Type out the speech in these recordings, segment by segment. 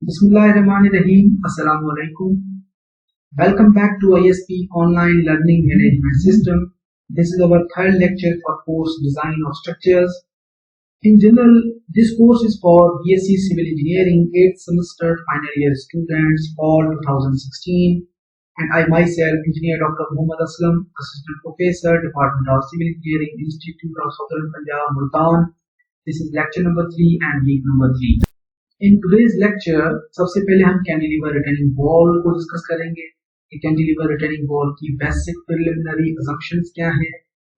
Bismillahirrahmanirrahim. Assalamu alaikum. Welcome back to ISP Online Learning Management System. This is our third lecture for course Design of Structures. In general, this course is for BSc Civil Engineering 8th semester final year students for 2016. And I myself, Engineer Dr. Muhammad Aslam, Assistant Professor, Department of Civil Engineering, Institute of Southern Punjab, Multan. This is lecture number 3 and week number 3. In today's lecture, सबसे पहले हम cantilever returning wall को discuss करेंगे कि cantilever returning wall की basic preliminary assumptions क्या है,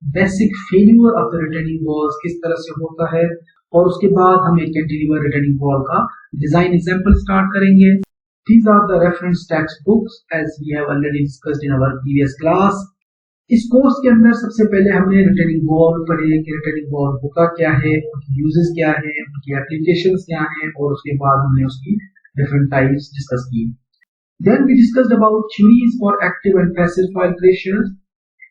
basic failure of the returning walls किस तरह से होता है, और उसके बाद हम एक कैंटिलीवर रिटर्निंग वॉल का डिजाइन एग्जांपल स्टार्ट करेंगे. These are the reference textbooks as we have already discussed in our previous class. इस कोर्स के अंदर सबसे पहले हमने रिटर्निंग वॉल पढ़े कि रिटर्निंग वॉल होता क्या है, उनकी यूजेस क्या है, उनकी एप्लीकेशंस क्या हैं, और उसके बाद हमने उसकी डिफरेंट टाइप्स डिस्कस की. Then we discussed about theories for active and passive file creation.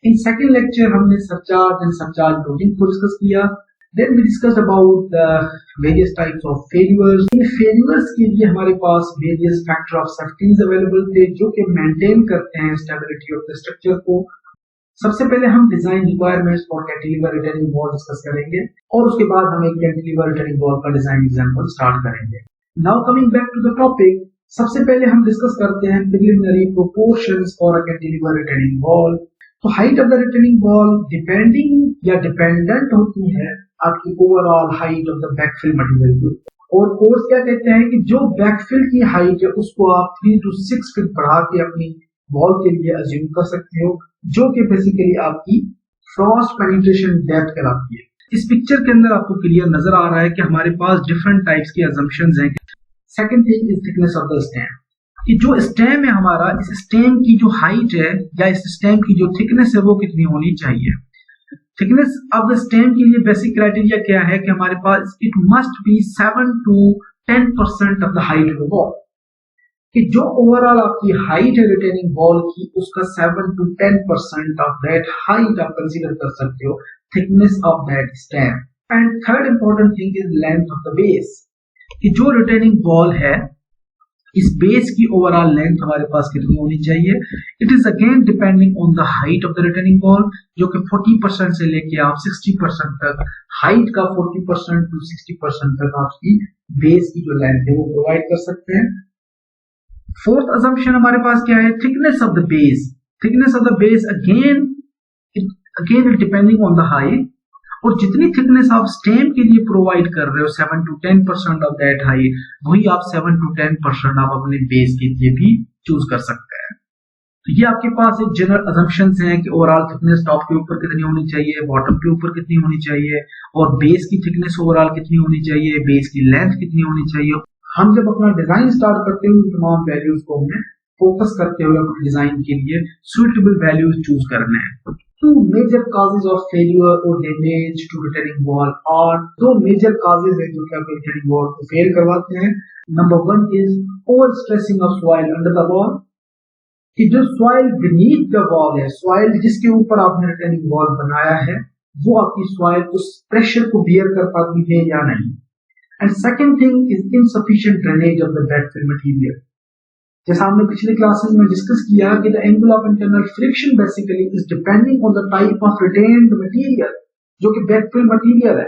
In second lecture हमने सबचार्ज एंड सबचार्ज लोडिंग को डिस्कस किया. Then we discussed about the various types of failures. इन failures के लिए हमारे पास various factor of safeties available थे जो कि मेंटेन करते हैं स्टेबिलिटी ऑफ द स्ट्रक्चर को. सबसे पहले हम design requirements for cantilever returning wall discuss करेंगे और उसके बाद हम एक कैंटिलीवर रिटर्निंग वॉल का डिजाइन एग्जांपल स्टार्ट करेंगे. Now coming back to the topic, सबसे पहले हम डिस्कस करते हैं preliminary proportions for a cantilever returning wall. तो height of the returning wall depending या डिपेंडेंट होती है आपकी overall height of the backfill material की. और कोर्स क्या कहते हैं कि जो बैकफिल की हाइट है उसको आप 3 to 6 फीट बढ़ा के अपनी वॉल के लिए अज्यूम कर सकते हो, जो कि बेसिकली आपकी फ्रॉस्ट पेनिट्रेशन डेप्थ कहलाती है. इस पिक्चर के अंदर आपको क्लियर नजर आ रहा है कि हमारे पास डिफरेंट टाइप्स की असम्पशंस हैं. Second thing is thickness of the stem. कि जो स्टेम है हमारा, इस स्टेम की जो हाइट है या इस स्टेम की जो थिकनेस है वो कितनी होनी चाहिए. थिकनेस ऑफ द स्टेम के लिए बेसिक क्राइटेरिया क्या है कि हमारे पास it must be 7 to 10% of the height of the wall. कि जो ओवरऑल आपकी हाइट है रिटेनिंग वॉल की उसका 7 to 10% ऑफ दैट हाइट आप कंसीडर कर सकते हो thickness of that stem. And third important thing is length of the base. कि जो रिटेनिंग वॉल है इस बेस की ओवरऑल लेंथ हमारे पास कितनी होनी चाहिए. It is again depending on the height of the retaining wall, जो कि 40% से लेके आप 60% तक, हाइट का 40% to 60% तक आपकी बेस की जो लेंथ है वो प्रोवाइड कर सकते हैं. फोर्थ असम्पशन हमारे पास क्या है, thickness of the base. Thickness of the base again depending on the height, और जितनी थिकनेस आप स्टेम के लिए प्रोवाइड कर रहे हो 7 to 10% ऑफ दैट हाइट, वही आप 7 to 10% आप अपने बेस के लिए भी चूज कर सकते हैं. तो ये आपके पास एक जनरल असम्पशंस हैं कि ओवरऑल थिकनेस टॉप के ऊपर कितनी होनी चाहिए, बॉटम के ऊपर कितनी होनी चाहिए, और बेस की थिकनेस ओवरऑल कितनी होनी चाहिए, बेस की लेंथ कितनी होनी चाहिए. हम जब अपना डिजाइन स्टार्ट करते हैं उन तमाम वैल्यूज को हमें फोकस करते हुए अपने डिजाइन के लिए सुइटेबल वैल्यूज चूज करने हैं. Two major causes of failure or damage to retaining wall are दो major causes हैं जो कि आपके retaining wall को फेल करवाते हैं. Number one is overstressing of soil under the wall. कि जो soil beneath the wall है, soil जिसके ऊपर आपने retaining wall बनाया है, वो आपकी soil उस pressure को bear कर पाती है या नहीं. And second thing is insufficient drainage of the backfill material. जैसा हमने पिछले क्लासेस में डिस्कस किया कि the angle of internal friction basically is depending on the type of retained material, जो कि बैकफिल मटेरियल है.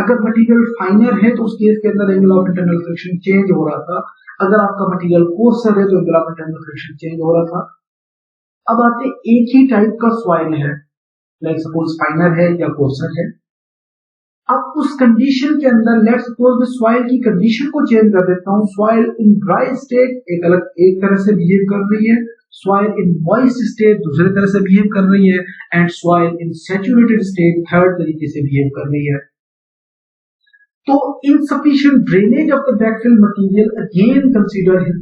अगर मटेरियल फाइनर है तो उस केस के अंदर angle of internal friction change हो रहा था. अगर आपका मटेरियल कोर्सर है तो angle of internal friction change हो रहा था. अब आते एक ही टाइप का सॉइल है, लाइक सपोज फाइनर है या कोर्सर है. अब उस कंडीशन के अंदर लेट्स सपोज मैं सॉइल की कंडीशन को चेंज कर देता हूं. सॉइल इन ड्राई स्टेट एक तरह से बिहेव कर रही है, सॉइल इन मॉइस्ट स्टेट दूसरे तरह से बिहेव कर रही है, and soil in saturated state third तरीके से बिहेव कर रही है. तो insufficient drainage of the backfill material again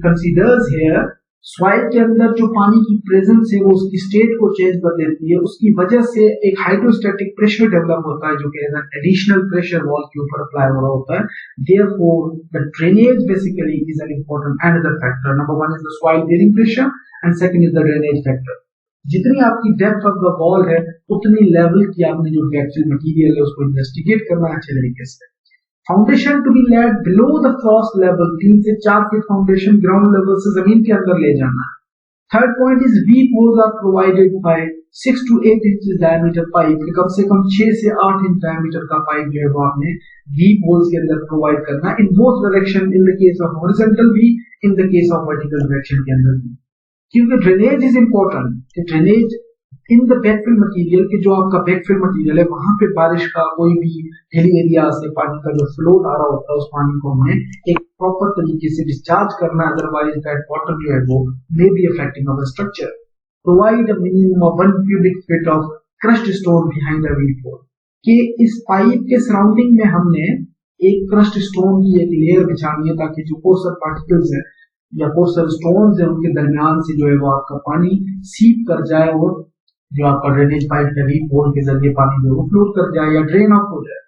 considers here soil के अंदर जो पानी की प्रेजेंस है वो उसकी स्टेट को चेंज कर देती है. उसकी वजह से एक हाइड्रोस्टैटिक प्रेशर डेवलप होता है जो कि एडिशनल प्रेशर वॉल के ऊपर अप्लाई हो रहा होता है. Therefore the drainage basically is an important another factor. Number one is the soil bearing pressure and second is the drainage factor. जितनी आपकी डेप्थ ऑफ द वॉल है उतनी लेवल की आपने जो बैकफिल मटेरियल है उसको इन्वेस्टिगेट करना है अच्छे तरीके से. Foundation to be laid below the first level, 3 से 4 फीट फाउंडेशन ग्राउंड लेवल से जमीन के अंदर ले जाना है। Third point is V poles are provided by 6 to 8 inch diameter pipe, कम से कम 6 से 8 इंच डायमीटर का पाइप जो है वो आपने वी पोल्स के अंदर प्रोवाइड करना in both direction, in the case of horizontal भी, in the case of vertical direction के अंदर भी, क्योंकि drainage is important. Drainage in the backfill material के जो आपका बैकफिल मटेरियल है वहां पे बारिश का कोई भी हिली एरिया से पानी का जो फ्लोट आ रहा होता है उस पानी को हमें एक प्रॉपर तरीके से डिस्चार्ज करना है, अदरवाइज दैट वाटर जो है वो may be affecting our structure. Provide a minimum of 1 cubic feet of crushed stone behind the V pole, कि इस पाइप के सराउंडिंग में हमने एक क्रश्ड स्टोन की एक लेयर बिछानी है ताकि जो कोर्सर पार्टिकल्स है या कोर्सर स्टोन्स है उनके दरमियान से जो है वो आपका पानी सीप कर जाए और जो आपका ड्रेनेज पाइप है वी पोल के जरिए पानी जो है फ्लो कर जाए या ड्रेन आउट हो जाए।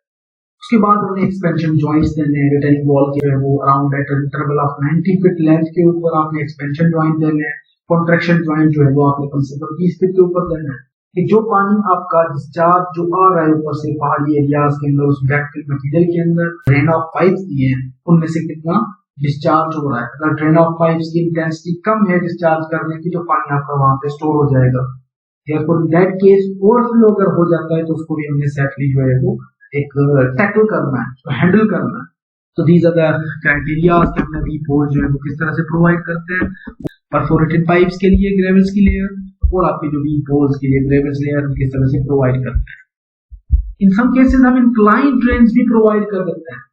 उसके बाद हमने एक्सपेंशन जॉइंट्स देने हैं, रिटर्निंग वॉल के वो around eight interval of 90 feet length के ऊपर आपने एक्सपेंशन जॉइंट देने हैं। कॉन्ट्रैक्शन जॉइंट जो है वो आपने कम से कम 20 फीट के ऊपर देना है कि जो पानी आपका डिस्चार्ज जो आ रहा है ऊपर से पहाड़ी एरियाज के अंदर उस बैकफिल मटेरियल के अंदर ड्रेन ऑफ पाइप्स दिए हैं उनमें से कितना डिस्चार्ज हो रहा है। अगर ड्रेन ऑफ पाइप्स की इंटेंसिटी कम है डिस्चार्ज करने की तो पानी आपका वहां पे स्टोर हो जाएगा। दैट केस ओवरफ्लो अगर हो जाता है तो उसको भी हमने सेटली जो है वो एक टैकल करना है, तो हैंडल करना है। तो दीज आर द क्राइटेरिया कि हमने वी पोल जो है वो किस तरह से प्रोवाइड करते हैं परफोरेटेड पाइप्स के लिए ग्रेवल्स की लेयर और आपके जो वी पोल्स के लिए ग्रेवल्स लेयर किस तरह से प्रोवाइड करते हैं। इन सम केसेस हम इंक्लाइंड ड्रेन्स भी प्रोवाइड कर देते हैं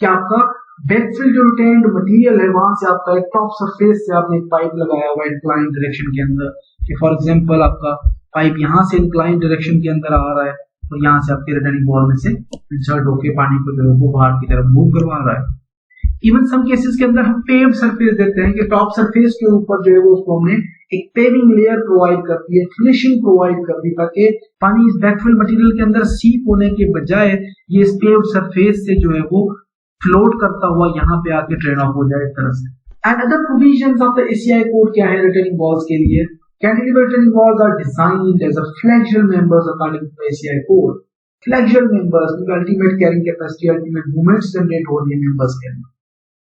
कि आपका बैकफिल जो रिटेन्ड मटेरियल है वहां से आपका एक टॉप सरफेस से आपने एक पाइप लगाया हुआ इंक्लाइंड डायरेक्शन के अंदर, कि फॉर एग्जांपल आपका पाइप यहाँ से इंक्लाइंड डायरेक्शन के अंदर आ रहा है तो यहाँ से आपके रिटर्निंग वॉल में से इंसर्ट होकर पानी को जो है वो बाहर की तरफ मूव करवा रहा है। इवन सम केसेस के अंदर हम पेव्ड सरफेस देते हैं कि टॉप सरफेस के ऊपर जो है वो उसको हमने एक पेविंग लेयर प्रोवाइड कर दी है, फिनिशिंग प्रोवाइड कर दी ताकि पानी इस बैकफिल मटेरियल के अंदर सीप होने के बजाय ये इस पेव्ड सरफेस से जो है वो फ्लोट करता हुआ यहाँ पे आके ड्रेन ऑफ हो जाए एक तरह से। And other provisions of the ACI code क्या है रिटर्निंग वॉल्स के लिए? Cantilever retaining walls are designed as a flexural members according to the ACI code. Flexural members with ultimate carrying capacity, ultimate movements generate हो रही है members के अंदर।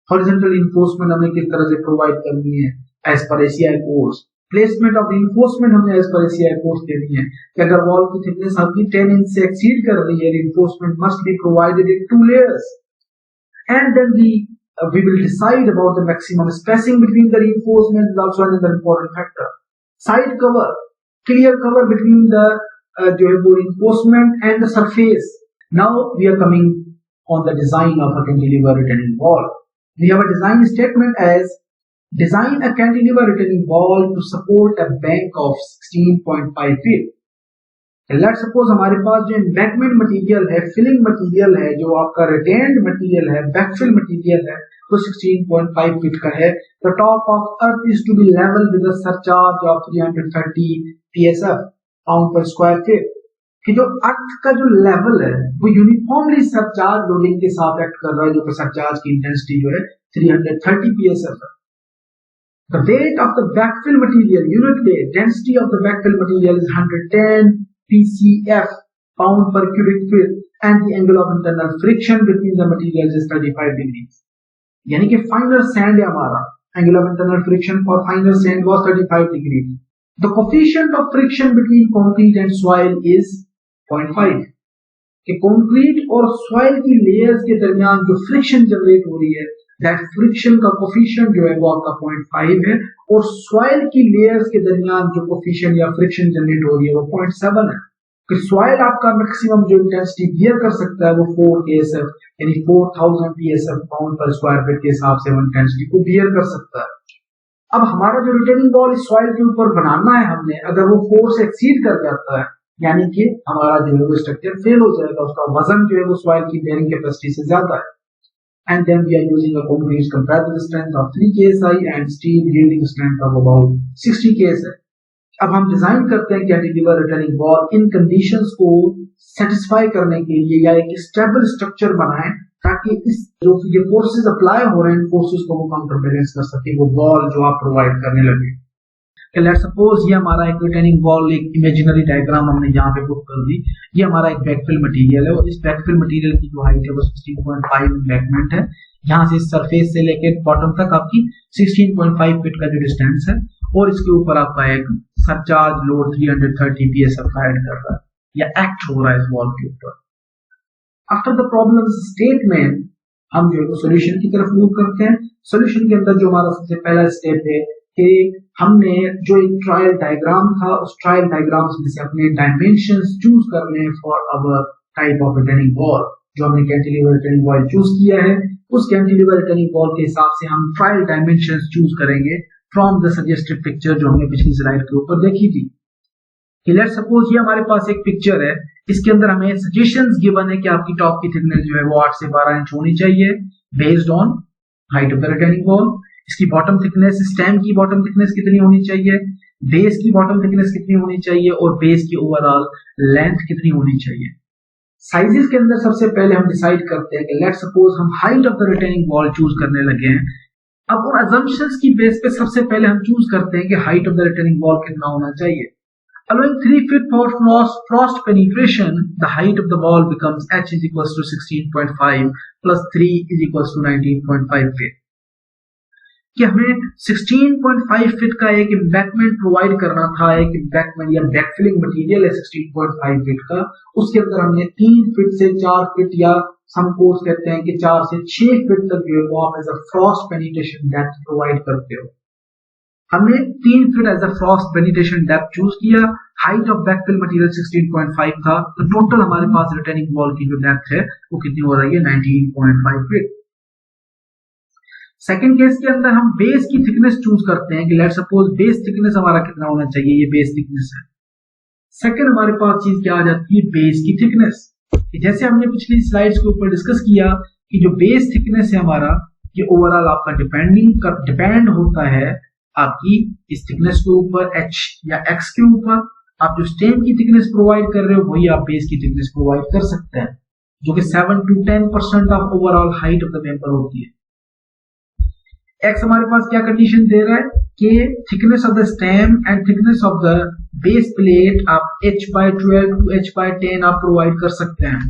Horizontal reinforcement हमने किस तरह से प्रोवाइड करनी है as per ACI codes। Placement of reinforcement हमने as per ACI codes देनी है कि अगर वॉल की थिकनेस आपकी 10 इंच से एक्सीड कर रही है, reinforcement must be provided in 2 layers, and then we will decide about the maximum spacing between the reinforcement is also another important factor। Side cover, clear cover between the reinforcement and the surface. Now we are coming on the design of a cantilever retaining wall. We have a design statement as design a cantilever retaining wall to support a bank of 16.5 feet. Let's suppose हमारे पास जो embankment material है, filling material है, जो आपका retained material है, backfill material है, तो 16.5 फीट का है। The top of earth is to be level with a surcharge of 330 psf pound per square feet। कि जो अर्थ का जो लेवल है वो यूनिफॉर्मली सरचार्ज लोडिंग के साथ एक्ट कर रहा है, जो सरचार्ज की इंटेंसिटी जो है 330 psf है। The weight of the backfill material, unit weight, density of the backfill material is 110 pcf pound per cubic feet and the angle of internal friction between the materials is 35 degrees। यानी कि फाइनर sand है हमारा, angle of internal friction for फाइनर sand was 35 degree. The coefficient of friction between concrete and soil is 0.5। कि concrete और soil की layers के दरमियान जो फ्रिक्शन जनरेट हो रही है दैट फ्रिक्शन का कोफिशिएंट जो है वो आपका 0.5 है, और सॉइल की लेयर्स के दरमियान जो कोफिशिएंट या फ्रिक्शन जनरेट हो रही है वो 0.7 है। कि सॉइल आपका मैक्सिमम जो इंटेंसिटी बियर कर सकता है वो 4 psf यानी 4000 psf पाउंड पर स्क्वायर फीट के हिसाब से वो इंटेंसिटी को बियर कर सकता है। अब हमारा जो रिटेनिंग वॉल इस सॉइल के ऊपर बनाना है हमने, अगर वो 4 से एक्सीड कर जाता है यानी कि हमारा जो है वो स्ट्रक्चर फेल हो जाएगा, उसका वजन जो है वो सॉइल की बेयरिंग कैपेसिटी से ज्यादा है। And then we are using a concrete comparative strength of 3 ksi and steel yielding strength of about 60 ksi। अब हम डिजाइन करते हैं कैंटिलीवर रिटर्निंग वॉल इन कंडीशंस को सेटिस्फाई करने के लिए या एक स्टेबल स्ट्रक्चर बनाएं ताकि इस जो ये फोर्सेस अप्लाई हो रहे हैं फोर्सेस को वो काउंटर बैलेंस कर सके, वो वॉल जो आप प्रोवाइड करने लगे। लेट्स सपोज ये हमारा एक रिटेनिंग वॉल, एक इमेजिनरी डायग्राम हमने यहाँ पे बुक कर दी। ये हमारा एक बैकफिल मटेरियल है और इस बैकफिल मटेरियल की जो हाइट है वो 16.5 एम्बैंकमेंट है। यहाँ से सरफेस से लेके बॉटम तक आपकी 16.5 फीट का जो डिस्टेंस है और इसके ऊपर आपका एक सरचार्ज लोड 330 PS अप्लाइड कर रहा है या एक्ट हो रहा है इस वॉल के ऊपर। आफ्टर द प्रॉब्लम स्टेटमेंट हम जो है सोल्यूशन की तरफ मूव करते हैं। सोल्यूशन के अंदर जो हमारा सबसे पहला स्टेप है कि हमने जो एक ट्रायल डायग्राम था उस ट्रायल डायग्राम में से अपने डायमेंशंस चूज करने हैं for our type of retaining wall. जो हमने कैंटिलीवर रिटेनिंग वॉल चूज किया है उस कैंटिलीवर रिटेनिंग वॉल के हिसाब से हम ट्रायल डायमेंशंस चूज करेंगे फ्रॉम द सजेस्टेड पिक्चर जो हमने पिछली स्लाइड के ऊपर देखी थी। लेट्स सपोज ये हमारे पास एक पिक्चर है, इसके अंदर हमें सजेशंस गिवन है कि आपकी टॉप की थिकनेस जो है वो 8 से 12 इंच होनी चाहिए based on height of the retaining wall. इसकी बॉटम थिकनेस, स्टेम की बॉटम थिकनेस कितनी होनी चाहिए, बेस की बॉटम थिकनेस कितनी होनी चाहिए और बेस की ओवरऑल लेंथ कितनी होनी चाहिए। साइजेस के अंदर सबसे पहले हम डिसाइड करते हैं कि लेट्स सपोज हम height of the retaining wall choose करने लगे हैं। अब उन अजम्पशंस की बेस पे सबसे पहले हम चूज करते हैं कि height of the retaining wall कितना होना चाहिए। Allowing 3 feet for frost penetration, the height of the wall becomes h is equals to 16.5 plus 3 is equals to 19.5 feet. कि हमें 16.5 फीट का एक एम्बैंकमेंट प्रोवाइड करना था, एक एम्बैंकमेंट या बैकफिलिंग मटेरियल है 16.5 फीट का। उसके अंदर हमने 3 फीट से 4 फीट या सम कोर्स कहते हैं कि 4 से 6 फीट तक जो है वो आप as a frost penetration depth provide करते हो। हमने 3 feet as a frost penetration depth choose किया। हाइट ऑफ बैकफिल मटेरियल 16.5 था, तो टोटल हमारे पास रिटेनिंग वॉल की जो डेप्थ है वो कितनी हो रही है 19.5 फीट। सेकंड केस के अंदर हम बेस की थिकनेस चूज करते हैं कि लेट्स सपोज बेस थिकनेस हमारा कितना होना चाहिए, ये बेस थिकनेस है। सेकंड हमारे पास चीज क्या आ जाती है, बेस की थिकनेस। जैसे हमने पिछली स्लाइड्स के ऊपर डिस्कस किया कि जो बेस थिकनेस है हमारा, ये ओवरऑल आपका डिपेंड होता है आपकी इस थिकनेस के ऊपर h या x के ऊपर। आप जो स्टेम की थिकनेस प्रोवाइड कर रहे हो वही आप बेस की थिकनेस प्रोवाइड कर सकते हैं, जो कि 7 to 10% of overall height of the member होती है। x हमारे पास क्या कंडीशन दे रहा है कि thickness of the stem and thickness of the base plate आप h/12 to h/10 आप प्रोवाइड कर सकते हैं।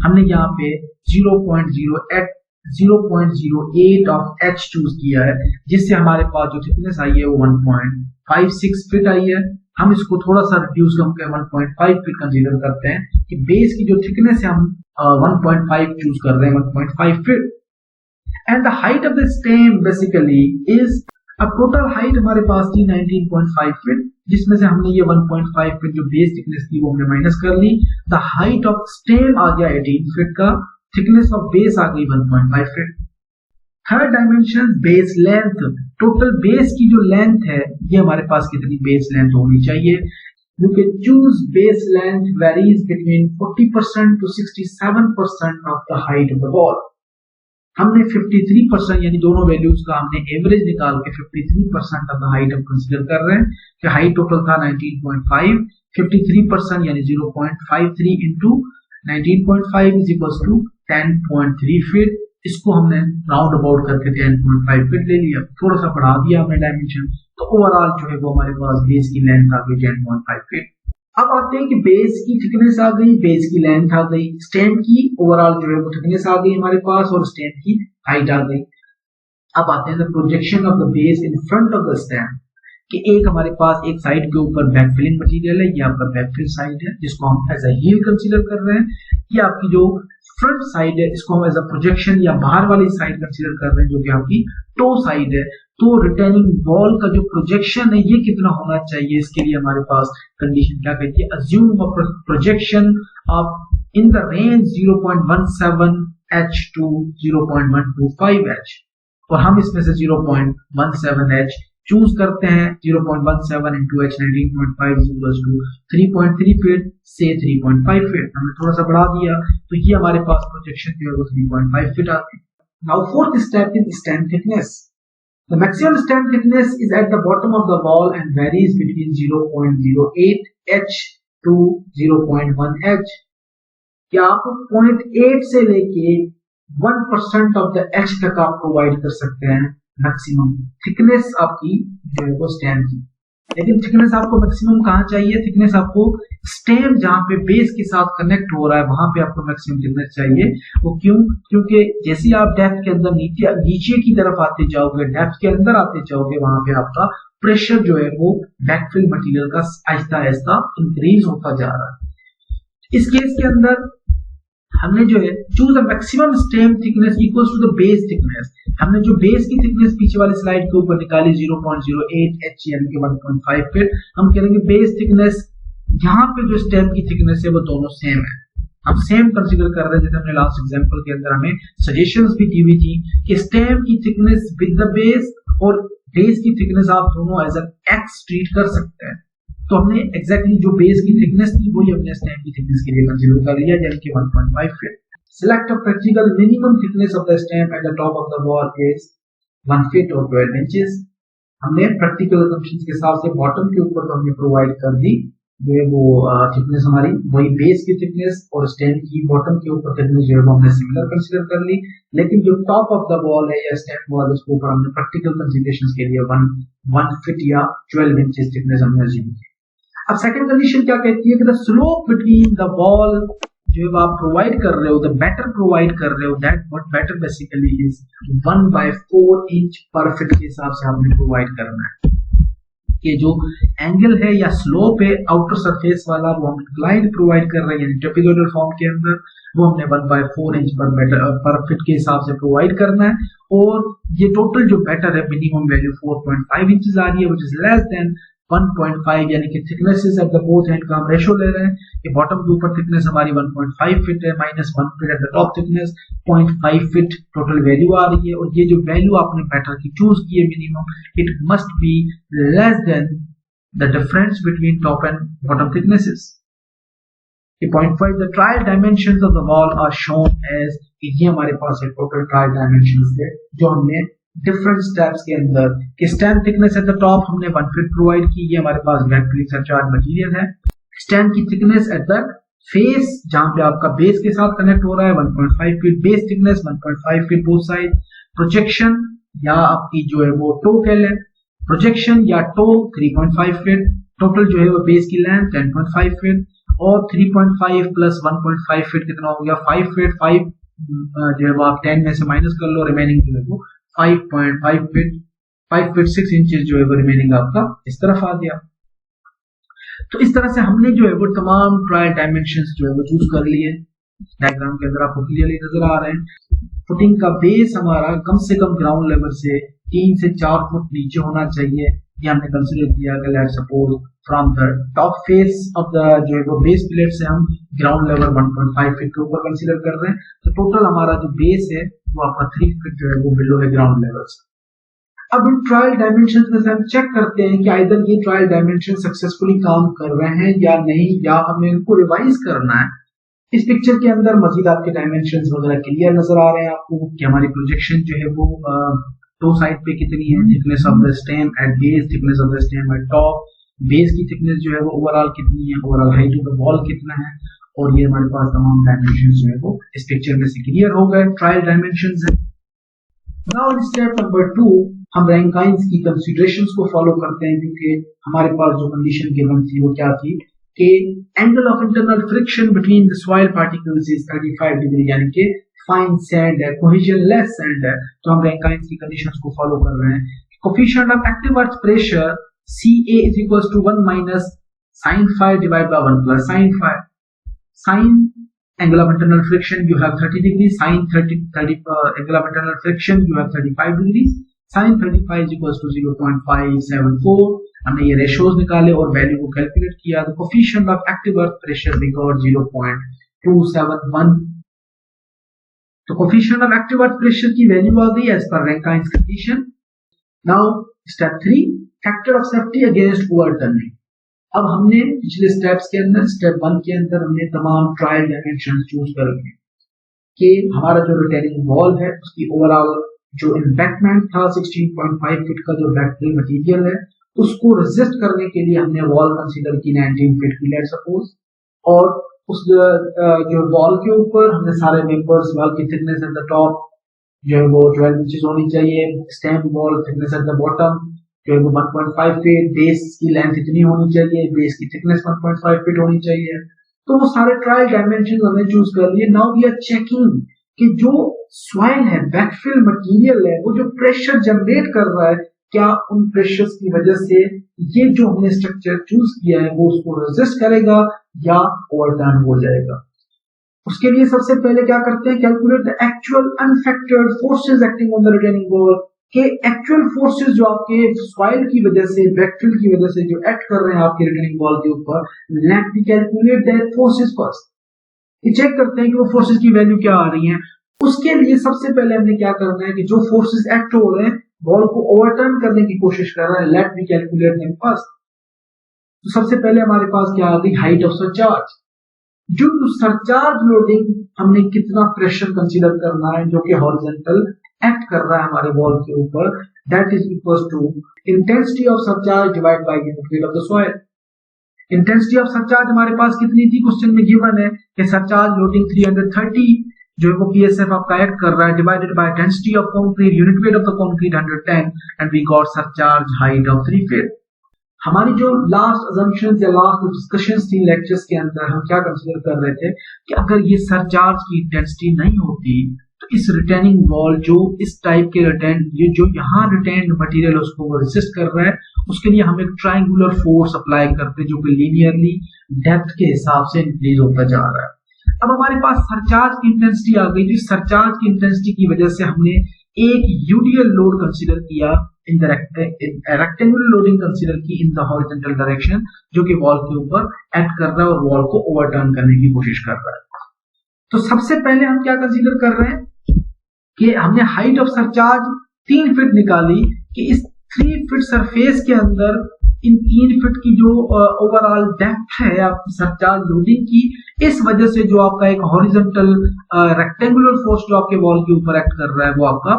हमने यहाँ पे 0.08 ऑफ h चूज किया है, जिससे हमारे पास जो थिकनेस आई है वो 1.56 फीट आई है। हम इसको थोड़ा सा रिड्यूस करके 1.5 फीट कंसीडर करते हैं कि बेस की जो थिकनेस है हम 1.5 चूज कर रहे हैं, 1.5 feet. And the height of the stem basically is, अब टोटल हाइट हमारे पास थी 19.5 फीट, जिसमें से हमने ये 1.5 फीट जो बेस थिकनेस थी वो हमने माइनस कर ली। द हाइट ऑफ स्टेम आ गया 18 फीट का, थिकनेस ऑफ बेस आ गई 1.5 feet. Third dimension base length, total base की जो लेंथ है ये हमारे पास कितनी बेस लेंथ होनी चाहिए। You can choose base length varies between 40% to 67% of the height of the wall. हमने 53% यानी दोनों वैल्यूज का हमने एवरेज निकाल के 53% ऑफ द हाइट हम कंसीडर कर रहे हैं कि हाइट टोटल था 19.5, 53% यानी 0.53 into 19.5 is equal to 10.3 feet. इसको हमने राउंड अबाउट करके 10.5 फीट ले लिया, थोड़ा सा बढ़ा दिया हमने डायमेंशन, तो ओवरऑल जो है वो हमारे पास बेस की लेंथ आ गई 10.5 फीट। अब आते हैं कि बेस की थिकनेस आ गई, बेस की लेंथ आ गई, स्टेम की ओवरऑल जो है वो थिकनेस आ गई हमारे पास और स्टेम की हाइट आ गई। अब आते हैं projection of the base in front of the stem, कि एक हमारे पास एक साइड के ऊपर बैकफिलिंग मटेरियल है, ये आपका बैकफिल साइड है जिसको हम एज अ हील कंसीडर कर रहे हैं। ये आपकी जो फ्रंट साइड है इसको हम एज अ प्रोजेक्शन या बाहर वाली साइड कंसीडर कर रहे हैं, जो कि आपकी टो साइड है। तो रिटेनिंग वॉल का जो प्रोजेक्शन है ये कितना होना चाहिए, इसके लिए हमारे पास कंडीशन क्या कहती है, assume a projection of in the range 0.17 h to 0.125 h, और हम इसमें से 0.17 h चूज करते हैं। 0.17 into h 19.5 equals to 3.3 feet से 3.5 फीट हमने थोड़ा सा बढ़ा दिया, तो ये हमारे पास प्रोजेक्शन जो है वो 3.5 फीट आती है। Now fourth step is stem thickness. The maximum stem thickness is at the bottom of the wall and varies between 0.08 h to 0.1 h। क्या आप 0.8 से लेके 1% ऑफ द h तक आप प्रोवाइड कर सकते हैं मैक्सिमम थिकनेस आपकी जो है वो स्टेम की। लेकिन थिकनेस आपको मैक्सिमम कहाँ चाहिए? थिकनेस आपको स्टेम जहाँ पे बेस के साथ कनेक्ट हो रहा है वहां पे आपको मैक्सिमम थिकनेस चाहिए। वो क्यों? क्योंकि जैसे ही आप डेप्थ के अंदर नीचे नीचे की तरफ आते जाओगे, डेप्थ के अंदर आते जाओगे, वहां पे आपका प्रेशर जो है वो बैकफिल मटेरियल का आहिस्ता आहिस्ता इंक्रीज होता जा रहा है। इस केस के अंदर हमने जो है choose the maximum stem thickness equals to the base thickness. हमने जो बेस की थिकनेस पीछे वाली स्लाइड के ऊपर निकाली 0.08 एच यानी कि 1.5 फीट, हम करेंगे बेस थिकनेस, यहाँ पे जो स्टेम की थिकनेस है वो दोनों सेम है, हम सेम कंसीडर कर रहे हैं। जैसे हमने लास्ट एग्जांपल के अंदर हमें सजेशंस भी दी हुई थी कि स्टेम की थिकनेस विद द बेस और बेस की थिकनेस आप दोनों एज एन एक्स ट्रीट कर सकते हैं। तो हमने एग्जैक्टली जो बेस की थिकनेस थी वही हमने स्टेम की थिकनेस के लिए कंसीडर कर लिया, यानी कि 1.5 feet. Select a practical minimum thickness of the stem eight the top of the wall is 1 feet और 12 इंचेस। हमने प्रैक्टिकल असम्पशंस के हिसाब से बॉटम के ऊपर तो हमने प्रोवाइड कर दी जो है वो थिकनेस हमारी वही बेस की थिकनेस, और स्टेम की बॉटम के ऊपर थिकनेस जो है वो हमने सिमिलर कंसीडर कर ली। लेकिन जो टॉप ऑफ द वॉल है या स्टेम वॉल, उसके ऊपर हमने प्रैक्टिकल कंसीडरेशंस के लिए 1 फीट या 12 इंचेस थिकनेस हमने अज्यूम की। अब सेकंड कंडीशन क्या कहती है कि the slope between the wall जो आप प्रोवाइड कर रहे हो, द बेटर प्रोवाइड कर रहे हो, that what better basically is 1/4 inch पर फीट के हिसाब से आपने प्रोवाइड करना है। ये जो एंगल है या स्लोप है आउटर सरफेस वाला वो हम इंक्लाइंड प्रोवाइड कर रहे हैं ट्रेपेजोइडल फॉर्म के अंदर, वो हमने 1/4 इंच पर फीट के हिसाब से प्रोवाइड करना है। और ये टोटल जो बेटर है मिनिमम वैल्यू 4.5 इंचेस आ रही है, व्हिच इज लेस देन 1.5, यानी कि thicknesses at the both and का हम रेशो ले रहे हैं कि बॉटम के ऊपर थिकनेस हमारी 1.5 फीट है minus 1 feet at the top thickness 0.5 feet total value आ रही है। और ये जो वैल्यू आपने बेटर की चूज की है minimum, it must be less than the difference between top and bottom thicknesses. 0.5 the trial dimensions of the wall are shown as, ये हमारे पास है टोटल ट्रायल डायमेंशंस है जो हमने डिफरेंट स्टेप्स के अंदर कि stem thickness eight the top हमने 1 फीट प्रोवाइड की, ये हमारे पास ग्रेड सरचार्ज मटेरियल है। स्टेम की थिकनेस एट द फेस जहां पे आपका बेस के साथ कनेक्ट हो रहा है 1.5 feet, base thickness 1.5 feet both side. Projection या आपकी जो है वो टो कह लें, प्रोजेक्शन या टो 3.5 फीट, टोटल जो है वो बेस की लेंथ 10.5 फीट, और 3.5 प्लस 1.5 फीट कितना हो गया 5 फीट। 5 जो है वो आप 10 में से माइनस कर लो, रिमेनिंग जो है वो 5.5 फीट, 5 फीट 6 इंचेस जो है वो रिमेनिंग आपका इस तरफ आ गया। तो इस तरह से हमने जो है वो तमाम ट्रायल डायमेंशंस जो है वो चूज कर लिए। डायग्राम के अंदर आपको क्लियरली नजर आ रहे हैं। फुटिंग का बेस हमारा कम से कम ग्राउंड लेवल से 3 से 4 फुट नीचे होना चाहिए, ये हमने कंसीडर किया। अगर let's suppose from the top face of the जो है वो बेस प्लेट से हम ग्राउंड लेवल 1.5 फीट के ऊपर कंसीडर कर रहे हैं, तो टोटल हमारा जो बेस है वो आपका 3 फीट जो है वो बिलो है ग्राउंड लेवल से। अब इन ट्रायल डायमेंशन में से हम चेक करते हैं कि आइदर ये ट्रायल डायमेंशन सक्सेसफुली काम कर रहे हैं या नहीं, या हमें इनको रिवाइज करना है। इस पिक्चर के अंदर मजीद आपके डायमेंशंस वगैरह क्लियर नजर आ रहे हैं आपको कि हमारी प्रोजेक्शन जो है वो टो साइड पे कितनी है, thickness of the stem at base, thickness of the stem at top, base की थिकनेस जो है वो ओवरऑल कितनी है, overall height of the wall कितना है, और ये हमारे पास तमाम डायमेंशन जो है वो इस पिक्चर में से क्लियर हो गए, ट्रायल डायमेंशन है। नाउ स्टेप नंबर 2 हम रैंकाइंस की कंसीडरेशंस को फॉलो करते हैं, क्योंकि हमारे पास जो कंडीशन गिवन थी वो क्या थी कि angle of internal friction between the soil particles is 35 degree, यानी कि फाइन सैंड है, कोहेजन लेस सैंड है, तो हम रैंकाइंस की कंडीशंस को फॉलो कर रहे हैं। Coefficient of active earth pressure CA is equals to 1 minus sin phi divided by 1 plus sin phi. Sin angle of internal friction you have 30 degrees, sin 30 angle of internal friction you have 35 degrees, sin 35 is equals to 0.574। हमने ये ratios निकाले और value को calculate किया, तो coefficient of active earth pressure record 0.271। तो coefficient of active earth pressure की वैल्यू आ गई as per Rankine's condition. Now step 3 factor of safety against poor turning. अब हमने पिछले स्टेप्स के अंदर स्टेप 1 के अंदर हमने तमाम ट्रायल डायमेंशन चूज कर लिए कि हमारा जो रिटेनिंग वॉल है उसकी ओवरऑल जो इम्पैक्टमेंट था 16.5 फीट का जो बैकफिल मटेरियल है उसको रेजिस्ट करने के लिए हमने वॉल कंसीडर की 19 फीट की लेट सपोज, और उस जो वॉल के ऊपर हमने सारे मेंबर्स, वॉल की थिकनेस एट द टॉप जो है वो 12 इंचेस होनी चाहिए, stem wall thickness at the bottom जो है वो 1.5 फीट, बेस की लेंथ इतनी होनी चाहिए, बेस की थिकनेस 1.5 फीट होनी चाहिए। तो वो सारे ट्रायल डायमेंशन हमने चूज कर लिए। नाउ वी आर चेकिंग कि जो सॉइल है, बैकफिल मटेरियल है, वो जो प्रेशर जनरेट कर रहा है, क्या उन प्रेशर्स की वजह से ये जो हमने स्ट्रक्चर चूज किया है वो उसको रेजिस्ट करेगा या ओवरटर्न हो जाएगा। उसके लिए सबसे पहले क्या करते हैं, calculate the actual unfactored forces acting on the retaining wall, के एक्चुअल फोर्सेस जो आपके सॉइल की वजह से, बैकफिल की वजह से जो एक्ट कर रहे हैं आपके रिटेनिंग वॉल के ऊपर, late me calculate that forces first. ये चेक करते हैं कि वो फोर्सेस की वैल्यू क्या आ रही है। उसके लिए सबसे पहले हमने क्या करना है कि जो फोर्सेस एक्ट हो रहे हैं, बॉल को ओवरटर्न करने की कोशिश कर रहा है, let me calculate them first. तो सबसे पहले हमारे पास क्या आ गई, height of surcharge. Due to surcharge loading हमने कितना प्रेशर कंसीडर करना है जो कि हॉरिजॉन्टल एक्ट कर रहा है हमारे वॉल के ऊपर, that is equal to intensity of surcharge divide by unit weight of the soil. Intensity of surcharge हमारे पास कितनी थी, क्वेश्चन में गिवन है कि सरचार्ज लोडिंग 330 जो है वो पीएसएफ आपका एक्ट कर रहा है, divided by density of concrete, unit weight of the concrete 110, and we got surcharge height of 3 feet. हमारी जो लास्ट अजम्पशंस या लास्ट डिस्कशंस थी लेक्चर्स के अंदर, हम क्या कंसीडर कर रहे थे कि अगर ये सरचार्ज की इंटेंसिटी नहीं होती तो इस रिटेनिंग वॉल जो इस टाइप के ये जो यहाँ रिटेन्ड मटेरियल उसको वो रेसिस्ट कर रहा है, उसके लिए हम एक ट्रायंगुलर फोर्स अप्लाई करते हैं जो कि लीनियरली डेप्थ के हिसाब से इंक्रीज होता जा रहा है। अब हमारे पास सरचार्ज की इंटेंसिटी आ गई। जिस सरचार्ज की इंटेंसिटी की वजह से हमने एक यूडियल लोड कंसीडर किया, in the rectangular loading consider की इन द हॉरिजॉन्टल डायरेक्शन, जो कि वॉल के ऊपर एक्ट कर रहा है और वॉल को ओवरटर्न करने की कोशिश कर रहा है। तो सबसे पहले हम क्या कंसीडर कर रहे हैं कि हमने हाइट ऑफ सरचार्ज 3 फीट निकाली कि इस 3 फीट सरफेस के अंदर इन 3 फीट की जो ओवरऑल डेप्थ है आपकी सरचार्ज लोडिंग की, इस वजह से जो आपका एक हॉरिजॉन्टल रेक्टेंगुलर फोर्स जो आपके वॉल के ऊपर एक्ट कर रहा है वो आपका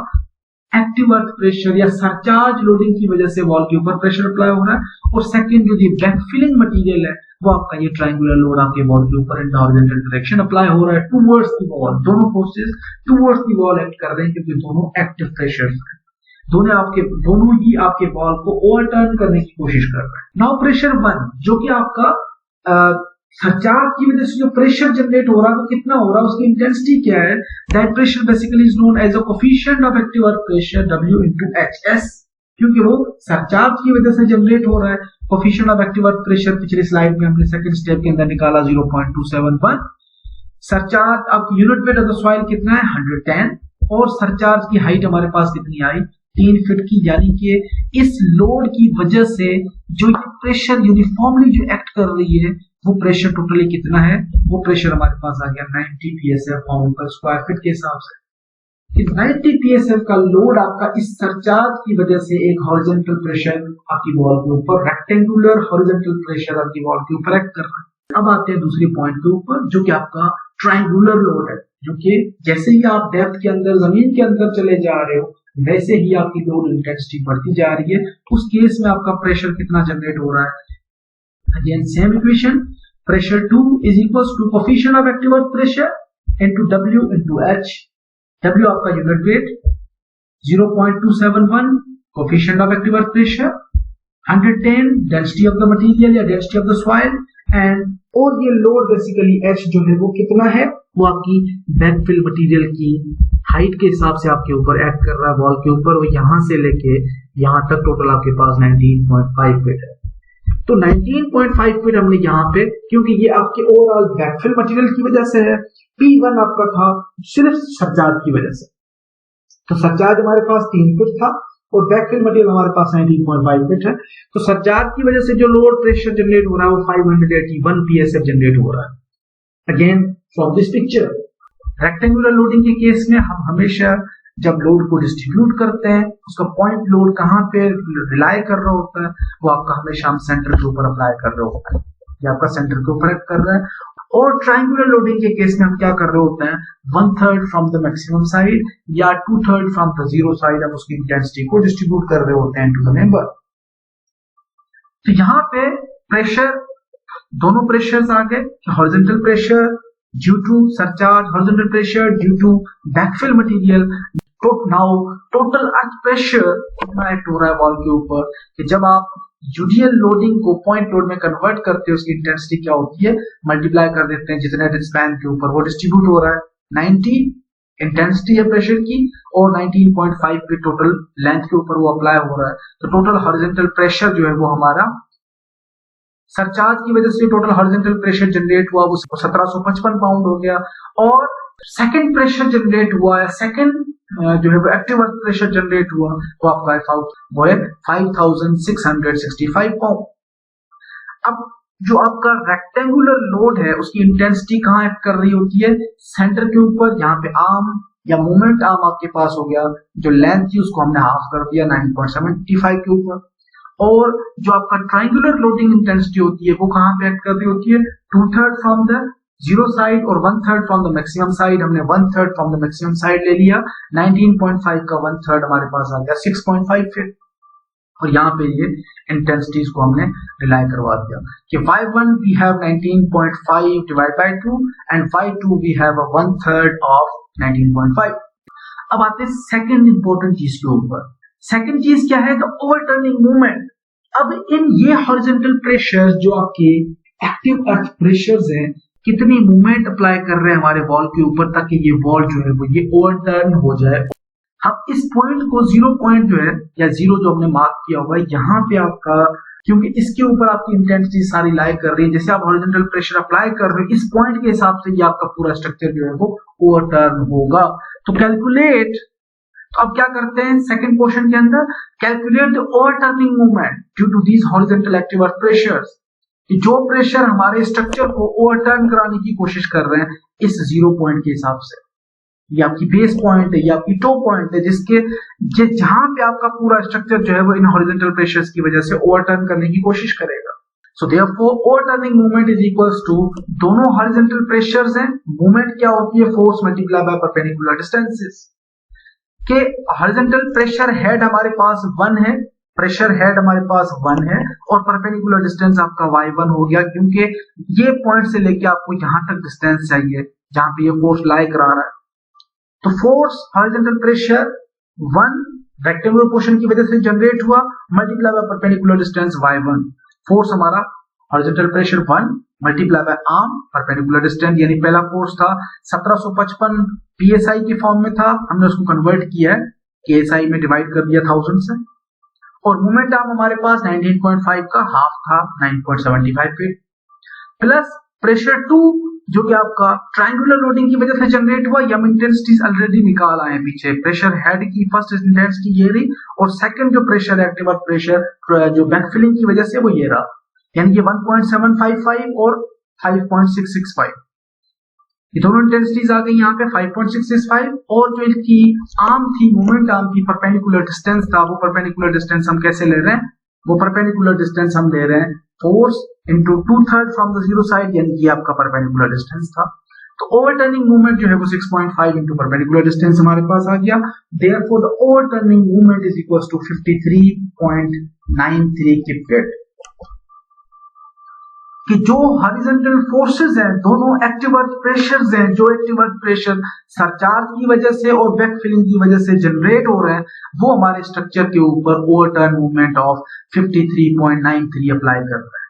एक्टिव अर्थ प्रेशर या सरचार्ज लोडिंग की वजह से वॉल के ऊपर प्रेशर अप्लाई हो रहा है। और सेकंड जो बैकफिलिंग मटेरियल है वो आपका ये ट्रायंगुलर लोड आपके वॉल के ऊपर in the horizontal direction apply हो रहा है टुवर्ड्स द वॉल। दोनों forces towards the wall act कर रहे हैं क्योंकि दोनों एक्टिव प्रेशर्स हैं। दोनों ही आपके वॉल को ओवरटर्न करने की कोशिश कर रहे हैं। नाउ प्रेशर 1 जो कि आपका सरचार्ज की वजह से जो प्रेशर जनरेट हो रहा है वो कितना हो रहा है, उसकी इंटेंसिटी क्या है, that pressure basically is known as a coefficient of active earth pressure W into HS, क्योंकि वो सरचार्ज की वजह से जनरेट हो रहा है। Coefficient of active earth pressure पिछले स्लाइड में हमने सेकंड स्टेप के अंदर निकाला 0.271। सरचार्ज अब unit weight of the soil कितना है 110, और सरचार्ज की हाइट हमारे पास कितनी आई 3 फीट की, यानी कि इस लोड की वजह से जो ये प्रेशर यूनिफॉर्मली जो एक्ट कर रही है वो प्रेशर टोटली कितना है, वो प्रेशर हमारे पास आ गया 90 psf पाउंड पर स्क्वायर फीट के हिसाब से। 90 psf का लोड आपका इस सरचार्ज की वजह से एक हॉरिजॉन्टल प्रेशर आपकी वॉल के ऊपर, रेक्टेंगुलर हॉरिजॉन्टल प्रेशर आपकी वॉल के ऊपर एक्ट कर रहा है। अब आते हैं दूसरी पॉइंट के ऊपर जो कि आपका ट्रायंगुलर लोड है, जो कि जैसे ही आप डेप्थ के अंदर जमीन के अंदर चले जा रहे हो वैसे ही आपकी लोड इंटेंसिटी बढ़ती जा रही है। उस केस में आपका प्रेशर कितना जनरेट हो रहा है, again same equation, pressure 2 is equals to coefficient of active earth pressure into W into H। W आपका unit weight 0.271, coefficient of active earth pressure 110, density of the material या density of the soil, and और ये load basically H जो है वो कितना है, वो आपकी बैकफिल मटेरियल की हाइट के हिसाब से आपके ऊपर एक्ट कर रहा है वॉल के ऊपर। वो यहां से लेके यहां तक टोटल आपके पास 19.5 फीट है। तो 19.5 फीट हमने यहाँ पे, क्योंकि ये आपके ओवरऑल बैकफिल मटेरियल की वजह से है, P1 आपका था सिर्फ सरचार्ज की वजह से। तो सरचार्ज हमारे पास 3 फीट था और बैकफिल मटेरियल हमारे पास 19.5 फीट है। तो सरचार्ज की वजह से जो लोड प्रेशर जनरेट हो रहा है वो 581 psf जनरेट हो रहा है। Again from this picture, rectangular loading के केस में हम हमेशा जब लोड को डिस्ट्रीब्यूट करते हैं उसका पॉइंट लोड कहाँ पे रिलाई कर रहा होता है, वो आपका हमेशा हम सेंटर के ऊपर अप्लाई कर रहे होते हैं, ये आपका सेंटर के ऊपर एक्ट कर रहा है। और ट्रायंगुलर लोडिंग के केस में हम क्या कर रहे होते हैं, 1/3 फ्रॉम द मैक्सिमम साइड या 2/3 फ्रॉम द जीरो साइड, हम उसकी इंटेंसिटी को डिस्ट्रीब्यूट कर रहे होते हैं टू द मेंबर। तो यहाँ पे प्रेशर, दोनों प्रेशर्स आ गए, horizontal pressure due to surcharge, horizontal pressure due to backfill material, now total earth pressure कितना एक्ट हो रहा है वॉल के ऊपर, कि जब आप यूडीएल लोडिंग को पॉइंट लोड में कन्वर्ट करते हो उसकी इंटेंसिटी क्या होती है, मल्टीप्लाई कर देते हैं जितने स्पैन के ऊपर वो डिस्ट्रीब्यूट हो रहा है। 90 इंटेंसिटी है प्रेशर की और 19.5 पे टोटल लेंथ के ऊपर वो अप्लाई हो रहा है। तो टोटल हॉरिजॉन्टल प्रेशर जो है वो हमारा सरचार्ज की वजह से टोटल हॉरिजॉन्टल प्रेशर जनरेट हुआ वो 1755 पाउंड हो गया। और सेकंड प्रेशर जनरेट हुआ है, सेकंड जो है वो एक्टिव अर्थ प्रेशर जनरेट हुआ वो आपका वो है 5665 पाउंड। अब जो आपका रेक्टेंगुलर लोड है उसकी इंटेंसिटी कहाँ एक्ट कर रही होती है, सेंटर के ऊपर। यहाँ पे आर्म या मोमेंट आर्म आपके पास हो गया, जो लेंथ थी उसको हमने हाफ कर दिया 9.75 के ऊपर। और जो आपका ट्रायंगुलर लोडिंग इंटेंसिटी होती है वो कहाँ पे एक्ट कर रही होती है, 2/3 फ्रॉम द जीरो साइड और 1/3 फ्रॉम द मैक्सिमम साइड। हमने 1/3 फ्रॉम द मैक्सिमम साइड ले लिया, 19.5 का 1/3 हमारे पास आ गया 6.5 फिर। और यहाँ पे ये इंटेंसिटीज को हमने रिलाई करवा दिया कि y1 we have 19.5 divided by 2 and y2 we have a 1/3 of 19.5। अब आते हैं सेकंड इंपॉर्टेंट चीज के ऊपर। सेकंड चीज क्या है, द ओवरटर्निंग मूवमेंट। अब इन ये हॉरिजॉन्टल प्रेशर जो आपके एक्टिव अर्थ प्रेशर्स हैं, कितनी मूवमेंट अप्लाई कर रहे हैं हमारे वॉल के ऊपर ताकि ये वॉल जो है वो ये ओवरटर्न हो जाए। हम इस पॉइंट को 0 पॉइंट जो है या 0 जो हमने मार्क किया हुआ है यहाँ पे आपका, क्योंकि इसके ऊपर आपकी इंटेंसिटी सारी लाई कर रही है, जैसे आप हॉरिजॉन्टल प्रेशर अप्लाई कर रहे हो इस पॉइंट के हिसाब से ये आपका पूरा स्ट्रक्चर जो है वो ओवरटर्न होगा। तो कैलकुलेट, तो अब क्या करते हैं सेकंड पोर्शन के अंदर, calculate the overturning movement due to these horizontal active earth pressures. कि जो प्रेशर हमारे स्ट्रक्चर को ओवरटर्न कराने की कोशिश कर रहे हैं इस 0 पॉइंट के हिसाब से, ये आपकी बेस पॉइंट है, ये आपकी टॉप पॉइंट है, जिसके जहां पे आपका पूरा स्ट्रक्चर जो है वो इन हॉरिजॉन्टल प्रेशर्स की वजह से ओवरटर्न करने की कोशिश करेगा। So therefore overturning movement is equals to, दोनों हॉरिजॉन्टल प्रेशर्स हैं, मूवमेंट क्या होती है, force multiply by perpendicular distances. के हॉरिजॉन्टल प्रेशर हेड हमारे पास 1 है, प्रेशर हेड हमारे पास 1 है और परपेंडिकुलर डिस्टेंस आपका y1 हो गया, क्योंकि ये पॉइंट से लेके आपको यहां तक डिस्टेंस चाहिए जहां पे ये फोर्स लाई करा रहा है। तो force horizontal pressure 1 rectangular portion की वजह से जनरेट हुआ, multiply by perpendicular distance y1। Force हमारा horizontal pressure 1 multiply by arm perpendicular distance, यानी पहला फोर्स था 1755 psi की फॉर्म में था, हमने उसको कन्वर्ट किया है KSI में डिवाइड कर दिया 1000 से। और मोमेंट आर्म हमारे पास 19.5 का हाफ था 9.75 फीट, प्लस प्रेशर 2 जो कि आपका ट्रायंगुलर लोडिंग की वजह से जनरेट हुआ। ये हम इंटेंसिटीज ऑलरेडी निकाल आए हैं पीछे। प्रेशर हेड की फर्स्ट इंटेंसिटी ये रही और सेकंड जो प्रेशर एक्टिव अर्थ प्रेशर जो बैकफिलिंग की वजह से वो ये रहा, यानी कि 1.755 और 5.665। ये दोनों इंटेंसिटीज आ गई यहाँ पे 5.665 और जो इसकी आर्म थी, मोमेंट आर्म की परपेंडिकुलर डिस्टेंस था, वो परपेंडिकुलर डिस्टेंस हम कैसे ले रहे हैं, वो परपेंडिकुलर डिस्टेंस हम ले रहे हैं force into 2/3 from the zero side, यानी कि आपका परपेंडिकुलर डिस्टेंस था। तो ओवरटर्निंग मूवमेंट जो है वो 6.5 इंटू परपेंडिकुलर डिस्टेंस हमारे पास आ गया। Therefore the overturning movement is equal to 53.93 kilofeet. कि जो हॉरिजॉन्टल फोर्सेस हैं, दोनों एक्टिव अर्थ प्रेशर्स हैं, जो एक्टिव अर्थ प्रेशर सरचार्ज की वजह से और बैकफिलिंग की वजह से जनरेट हो रहे हैं, वो हमारे स्ट्रक्चर के ऊपर ओवरटर्न मूवमेंट ऑफ 53.93 अप्लाई कर रहे हैं।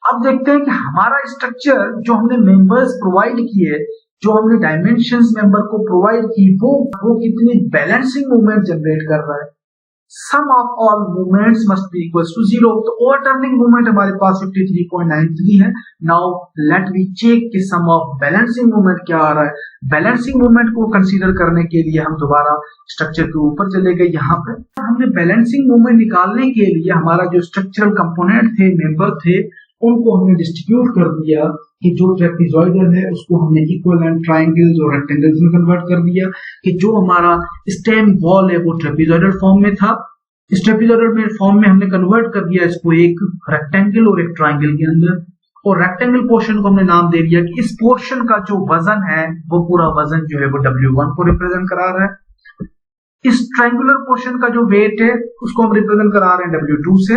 अब देखते हैं कि हमारा स्ट्रक्चर जो हमने मेंबर्स प्रोवाइड किए, जो हमने डायमेंशंस मेंबर को प्रोवाइड की, वो कितनी बैलेंसिंग मूवमेंट जनरेट कर रहा है। Sum of all movements must be equals to 0। तो ओवरटर्निंग मूवमेंट हमारे पास 53.93 है। नाउ लेट वी चेक कि सम ऑफ बैलेंसिंग मूवमेंट क्या आ रहा है। बैलेंसिंग मूवमेंट को कंसीडर करने के लिए हम दोबारा स्ट्रक्चर के ऊपर चले गए। यहाँ पे हमने बैलेंसिंग मूवमेंट निकालने के लिए हमारा जो स्ट्रक्चरल कंपोनेंट थे, मेंबर थे, उनको हमने डिस्ट्रीब्यूट कर दिया कि जो ट्रेपेजॉइडल है उसको हमने इक्विवेलेंट ट्रायंगल्स और रेक्टेंगल्स में कन्वर्ट कर दिया। कि जो हमारा स्टेम वॉल है वो ट्रेपेजॉइडल फॉर्म में था, इस ट्रेपेजॉइडल फॉर्म में हमने कन्वर्ट कर दिया इसको एक रेक्टेंगल और एक ट्रायंगल के अंदर। और रेक्टेंगल पोर्शन को हमने नाम दे दिया कि इस पोर्शन का जो वजन है वो पूरा वजन जो है वो W1 को रिप्रेजेंट करा रहा है। इस ट्रायंगुलर पोर्शन का जो वेट है उसको हम रिप्रेजेंट करा रहे हैं W2 से।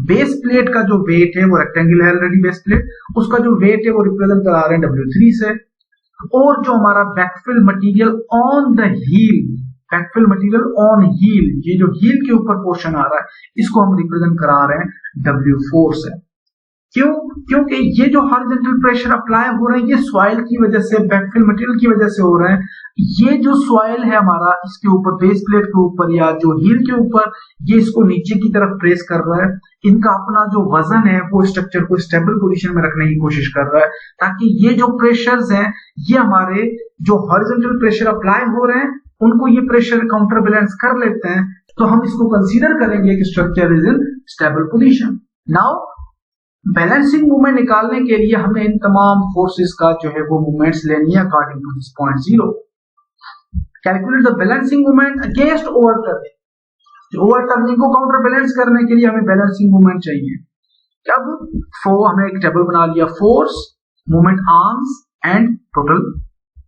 बेस प्लेट का जो वेट है, वो रेक्टेंगल है ऑलरेडी बेस प्लेट, उसका जो वेट है वो रिप्रेजेंट करा रहे हैं W3 से। और जो हमारा backfill material on the heel backfill material on heel, ये जो हील के ऊपर पोर्शन आ रहा है इसको हम रिप्रेजेंट करा रहे हैं W फोर्स है। क्यों? क्योंकि ये जो हॉरिजॉन्टल प्रेशर अप्लाई हो रहा है ये सॉइल की वजह से, बैकफिल मटेरियल की वजह से हो रहा है। ये जो सॉइल है हमारा इसके ऊपर, बेस प्लेट के ऊपर या जो हील के ऊपर, ये इसको नीचे की तरफ प्रेस कर रहा है। इनका अपना जो वजन है वो स्ट्रक्चर को स्टेबल पोजीशन में रखने की कोशिश कर रहा है, ताकि ये जो प्रेशर्स हैं ये हमारे जो हॉरिजॉन्टल प्रेशर अप्लाई हो रहे हैं उनको ये प्रेशर काउंटर बैलेंस कर लेते हैं। तो हम इसको कंसीडर करेंगे कि structure is in stable position. Now balancing movement निकालने के लिए हमें इन तमाम फोर्सेस का जो है वो मूवमेंट्स लेनी है according to this point 0। Calculate the balancing movement against overturning. Overturning को काउंटर बैलेंस करने के लिए हमें बैलेंसिंग मूवमेंट चाहिए। अब हमें एक टेबल बना लिया, force, movement arms and total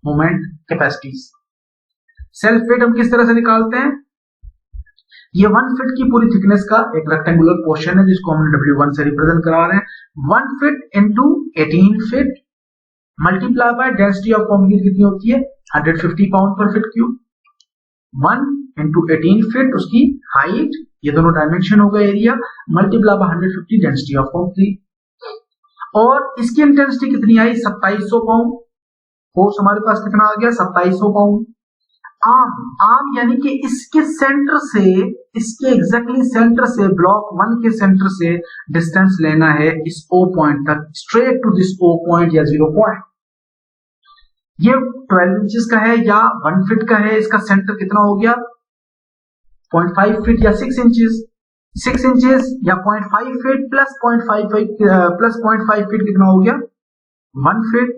movement capacities. Self weight हम किस तरह से निकालते हैं? ये 1 फीट की पूरी थिकनेस का एक रेक्टेंगुलर पोर्शन है जिसको हम W1 से रिप्रेजेंट करा रहे हैं। 1 feet into 18 feet multiply by density of concrete कितनी होती है? 150 पाउंड पर फीट क्यूब। 1 इंटू 18 फीट उसकी हाइट, ये दोनों डायमेंशन हो गए area, multiply by 150 density of concrete. और इसकी इंटेंसिटी कितनी आई? 2700 पाउंड। फोर्स हमारे पास कितना आ गया? 2700 पाउंड। आर्म यानी कि इसके सेंटर से, इसके एग्जैक्टली सेंटर से, ब्लॉक 1 के सेंटर से डिस्टेंस लेना है इस O पॉइंट तक, straight to this O point या 0 पॉइंट। ये 12 इंचेस का है या 1 फीट का है, इसका सेंटर कितना हो गया? 0.5 फीट या 6 इंचेस। 6 इंचेस या 0.5 फीट प्लस 0.5 फीट कितना हो गया? 1 फीट।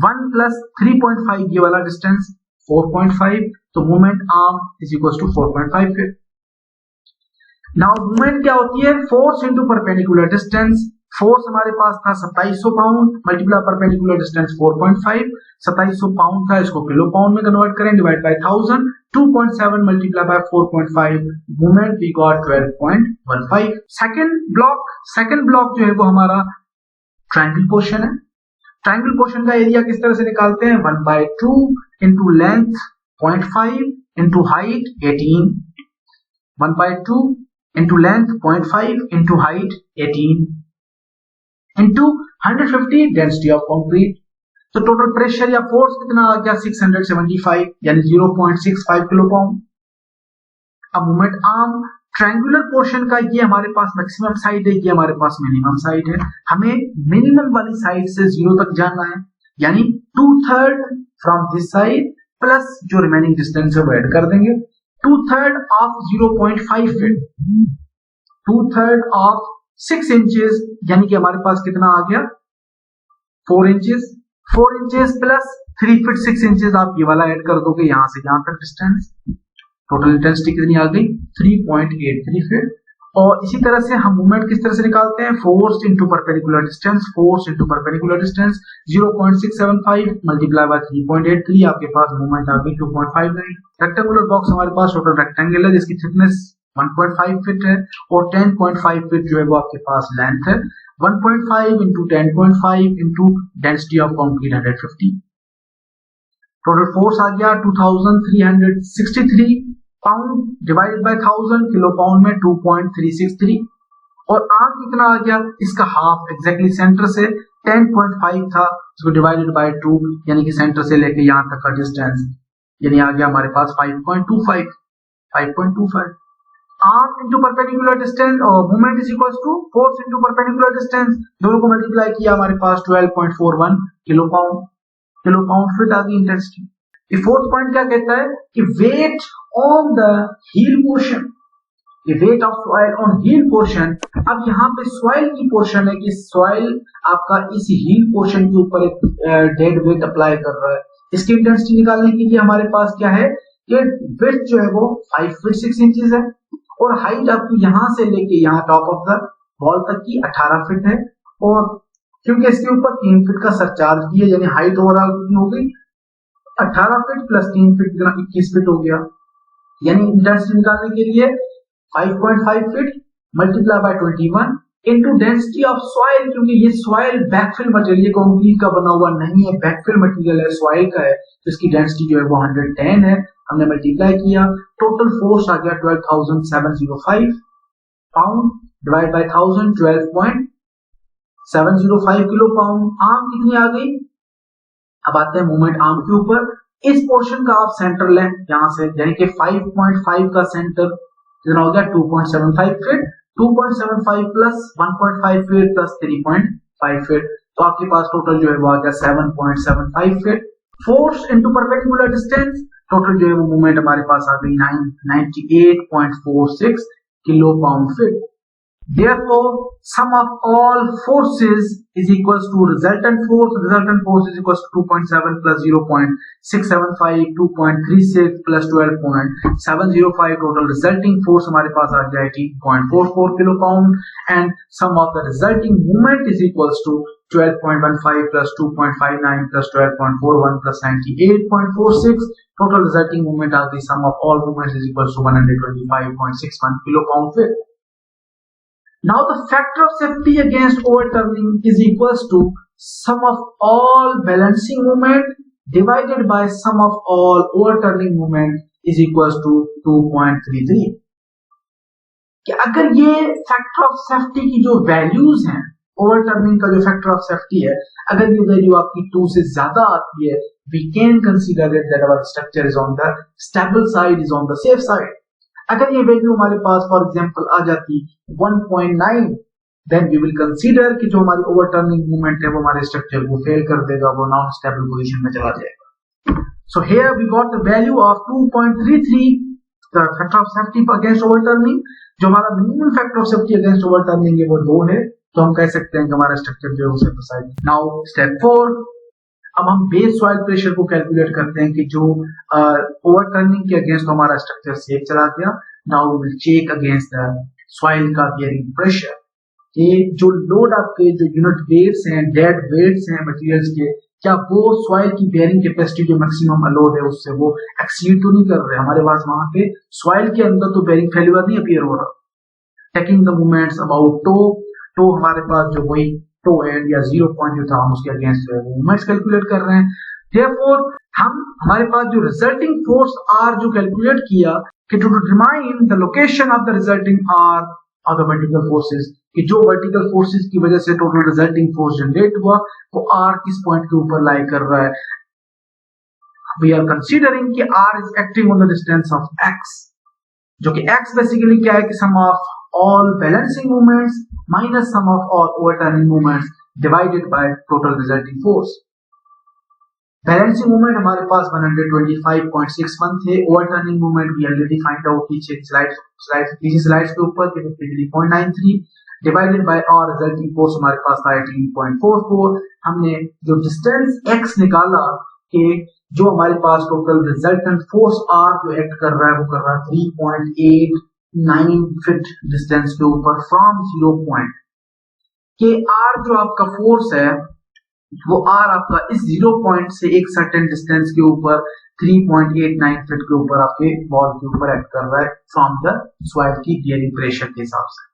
1 प्लस 3.5 ये वाला डिस्टेंस 4.5, तो movement arm is equal to 4.5 feet. Now movement क्या होती है? Force into perpendicular distance. Force हमारे पास था 2700 pound multiply perpendicular distance 4.5। 2700 pound था, इसको किलो पाउंड में कन्वर्ट करें, divide by 1000, 2.7 multiply by 4.5, movement we got 12.15। Second block जो है वो हमारा ट्रायंगल पोर्शन है। ट्रायंगल पोर्शन का एरिया किस तरह से निकालते हैं? 1/2 into length 0.5 into height 18। 1/2 into length 0.5 into height 18 into 150 density of concrete. तो टोटल प्रेशर या फोर्स कितना आ गया? 675 यानी 0.65 किलो पाउंड। अब मूवमेंट आर्म ट्रायंगुलर पोर्शन का ये हमारे पास मैक्सिमम साइड है, ये हमारे पास मिनिमम साइड है। हमें मिनिमम वाली साइड से 0 तक जाना है, यानी 2/3 फ्रॉम दिस साइड प्लस जो रिमेनिंग डिस्टेंस है वो ऐड कर देंगे। 2/3 ऑफ 0.5 फीट, 2/3 ऑफ 6 इंचेस, यानी कि हमारे पास कितना आ गया? 4 inches. 4 inches plus 3 feet 6 inches, आप ये वाला ऐड कर दोगे यहां से यहां तक डिस्टेंस। टोटल इंटेंसिटी कितनी आ गई? 3.83 फीट। और इसी तरह से हम मूवमेंट किस तरह से निकालते हैं? Force into perpendicular distance, force into perpendicular distance 0.675 multiply by 3.83, आपके पास मूवमेंट आ गई 2.59। रेक्टेंगुलर बॉक्स हमारे पास टोटल रेक्टेंगल है जिसकी थिकनेस 1.5 फीट है और 10.5 फीट जो है वो आपके पास लेंथ है। 1.5 into 10.5 into density of concrete 150। Total force आ गया 2363 pound divided by 1000, kilo pound में 2.363। और आर्म कितना आ गया? इसका हाफ एग्जैक्टली सेंटर से 10.5 था, इसको डिवाइडेड बाय 2, यानी कि सेंटर से लेके यहां तक का डिस्टेंस यानी आ गया हमारे पास 5.25। आर्म इंटू परपेंडिकुलर डिस्टेंस और movement is equal to force into perpendicular distance, दोनों को मल्टीप्लाई किया हमारे पास 12.41 किलो पाउंड फीट आ गई इंटेंसिटी। ये फोर्थ पॉइंट क्या कहता है कि weight on the heel portion, ये weight of soil on heel portion. अब यहाँ पे सॉइल की पोर्शन है कि सॉइल आपका इस हील पोर्शन के ऊपर एक डेड वेट अप्लाई कर रहा है। इसकी इंटेंसिटी निकालने के लिए हमारे पास क्या है कि विड्थ जो है वो 5 फीट 6 इंचेस है और हाइट आपकी यहां से लेके यहाँ टॉप ऑफ द वॉल तक की 18 फीट है। और क्योंकि इसके ऊपर 3 फीट का सरचार्ज भी है, यानी हाइट ओवरऑल कितनी हो गई? 18 फीट प्लस 3 फीट कितना? 21 फीट हो गया। यानी इंटेंसिटी निकालने के लिए 5.5 feet multiply by 21 into density of soil, क्योंकि ये सॉइल बैकफिल मटेरियल कंक्रीट का बना हुआ नहीं है, बैकफिल मटेरियल है, सॉइल का है, तो इसकी डेंसिटी जो है वो 110 है। हमने मल्टीप्लाई किया, टोटल फोर्स आ गया 12,705 pound divide by 1000, 12.705 kilo pound. Arm कितनी आ गई? अब आते हैं मूवमेंट आर्म के ऊपर। इस पोर्शन का आप सेंटर लें यहां से, यानी कि 5.5 का सेंटर कितना हो गया 2.75 feet, 2.75 plus 1.5 feet plus 3.5 feet, तो आपके पास टोटल जो है वो आ गया 7.75 feet. Force into perpendicular distance, total जो है वो मूवमेंट हमारे पास आ गई 98.46 kilo pound feet. Therefore, sum of all forces is equals to resultant force. Resultant force is equals to 2.7 plus 0.675, 2.36 plus 12.705. Total resulting force हमारे पास आ गया 18.44 kilo pound, and sum of the resulting moment is equals to 12.15 plus 2.59 plus 12.41 plus 98.46. Total resulting moment are the sum of all moments is equals to 125.61 kilo pound fit. Now the factor of safety against overturning is equals to sum of all balancing moment divided by sum of all overturning moment is equals to 2.33. कि अगर ये factor of safety की जो values हैं, overturning का जो factor of safety है, अगर ये वैल्यू आपकी 2 से ज्यादा आती है, we can consider it that our structure is on the stable side, is on the safe side. अगर ये वैल्यू हमारे पास फॉर एग्जांपल आ जाती 1.9, देन वी विल कंसीडर कि जो हमारी ओवरटर्निंग मूवमेंट है वो हमारे स्ट्रक्चर को फेल कर देगा, वो नॉन स्टेबल पोजीशन में चला जाएगा। So here we got the value of 2.33 the factor of safety against overturning. जो हमारा minimum factor of safety against overturning है वो 2 है, तो हम कह सकते हैं कि हमारा स्ट्रक्चर जो है उसे फसाएगा। नाउ स्टेप 4, अब हम बेस सॉइल प्रेशर को कैलकुलेट करते हैं कि जो ओवरटर्निंग के अगेंस्ट हमारा स्ट्रक्चर सेफ चला गया। Now we will check against the soil का बियरिंग प्रेशर, कि जो लोड आपके जो यूनिट वेट्स हैं, डेड वेट्स हैं मटेरियल्स के, क्या वो सॉइल की बियरिंग कैपेसिटी जो मैक्सिमम अलोड है उससे वो एक्सीड तो नहीं कर रहे। हमारे पास वहां पे सॉइल के अंदर तो बियरिंग फेल्यूर नहीं अपीयर हो रहा। Taking the moments about toe हमारे पास जो वही टो एंड या 0 पॉइंट जो था हम उसके अगेंस्ट मूवमेंट्स कैलकुलेट कर रहे हैं। Therefore, हमारे पास जो रिजल्टिंग फोर्स आर जो कैलकुलेट किया कि to determine the location of the resulting R of the vertical forces, कि जो वर्टिकल फोर्सेस की वजह से टोटल रिजल्टिंग फोर्स जनरेट हुआ वो आर किस पॉइंट के ऊपर लाई कर रहा है। वी आर कंसीडरिंग कि R is acting on the distance of X, जो कि एक्स बेसिकली क्या है कि sum of all balancing moments minus sum of all overturning moments divided by total resulting force. Balancing moment हमारे पास 125.61 थे, overturning moment we already find out पीछे slides के ऊपर 53.93 divided by our resulting force हमारे पास था 18.44। हमने जो डिस्टेंस x निकाला कि जो हमारे पास टोटल रिजल्टेंट फोर्स r जो एक्ट कर रहा है वो कर रहा है 3.89 फीट डिस्टेंस के ऊपर फ्रॉम 0 पॉइंट, के आर जो आपका फोर्स है वो आर आपका इस 0 पॉइंट से एक सर्टेन डिस्टेंस के ऊपर 3.89 फीट के ऊपर आपके वॉल के ऊपर एक्ट कर रहा है फ्रॉम द सॉइल की बियरिंग प्रेशर के हिसाब से।